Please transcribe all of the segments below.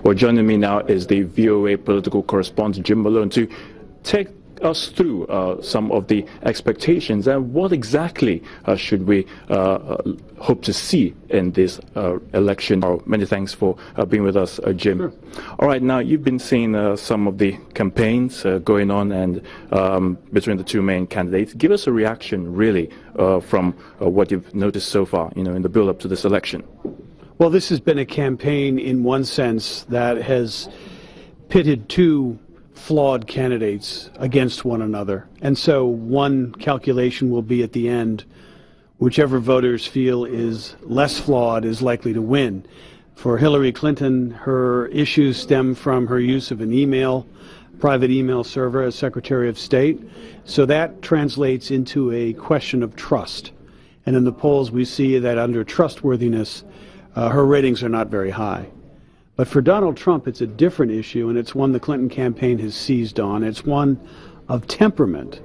Well, joining me now is the VOA political correspondent, Jim Malone, to take us through some of the expectations and what exactly should we hope to see in this election. Many thanks for being with us, Jim. Sure. All right, now you've been seeing some of the campaigns going on and between the two main candidates. Give us a reaction, really, from what you've noticed so far, in the build-up to this election. Well, this has been a campaign in one sense that has pitted two flawed candidates against one another. And so one calculation will be at the end, whichever voters feel is less flawed is likely to win. For Hillary Clinton, her issues stem from her use of an private email server as Secretary of State. So that translates into a question of trust. And in the polls, we see that under trustworthiness, her ratings are not very high. But for Donald Trump, it's a different issue, and it's one the Clinton campaign has seized on. It's one of temperament.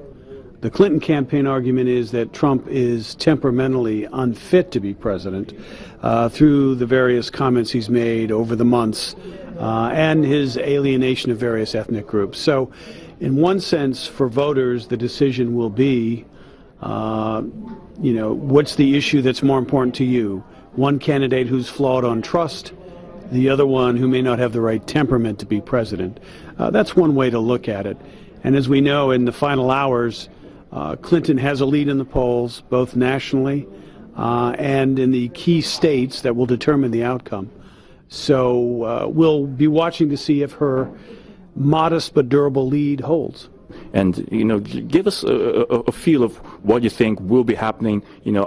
The Clinton campaign argument is that Trump is temperamentally unfit to be president through the various comments he's made over the months and his alienation of various ethnic groups. So in one sense, for voters, the decision will be, what's the issue that's more important to you? One candidate who's flawed on trust, the other one who may not have the right temperament to be president. That's one way to look at it. And as we know, in the final hours, Clinton has a lead in the polls, both nationally and in the key states that will determine the outcome. So we'll be watching to see if her modest but durable lead holds. And, give us a feel of what you think will be happening,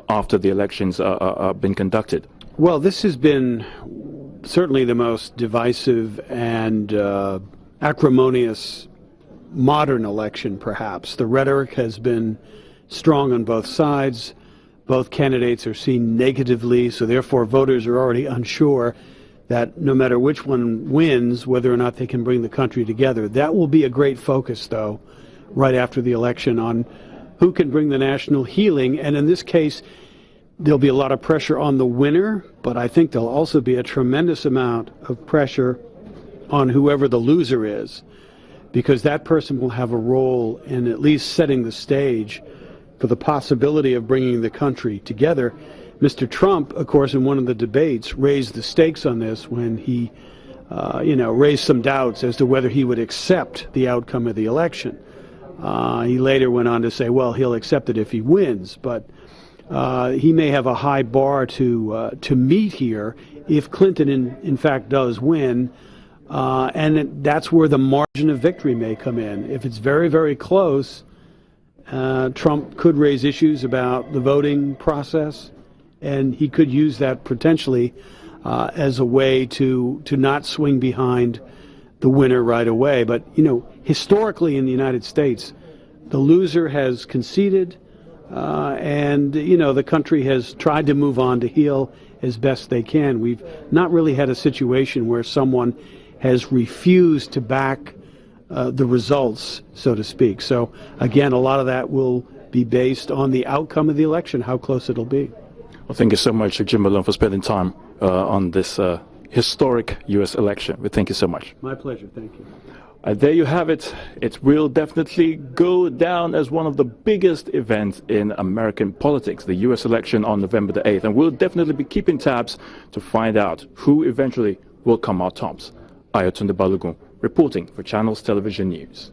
after the elections are been conducted. Well, this has been certainly the most divisive and acrimonious modern election, perhaps. The rhetoric has been strong on both sides. Both candidates are seen negatively, so therefore voters are already unsure that no matter which one wins, whether or not they can bring the country together. That will be a great focus, though, right after the election on who can bring the national healing. And in this case, there'll be a lot of pressure on the winner, but I think there'll also be a tremendous amount of pressure on whoever the loser is, because that person will have a role in at least setting the stage for the possibility of bringing the country together. Mr. Trump, of course, in one of the debates, raised the stakes on this when he, raised some doubts as to whether he would accept the outcome of the election. He later went on to say, well, he'll accept it if he wins, but he may have a high bar to meet here if Clinton, in fact, does win. And that's where the margin of victory may come in. If it's very, very close, Trump could raise issues about the voting process, and he could use that potentially as a way to not swing behind the winner right away. But, historically in the United States, the loser has conceded, and, the country has tried to move on to heal as best they can. We've not really had a situation where someone has refused to back the results, so to speak. So, again, a lot of that will be based on the outcome of the election, how close it'll be. Well, thank you so much, Jim Malone, for spending time on this historic U.S. election. We thank you so much. My pleasure. Thank you. There you have it. It will definitely go down as one of the biggest events in American politics, the U.S. election on November the 8th. And we'll definitely be keeping tabs to find out who eventually will come out tops. Ayotunde Balogun, reporting for Channels Television News.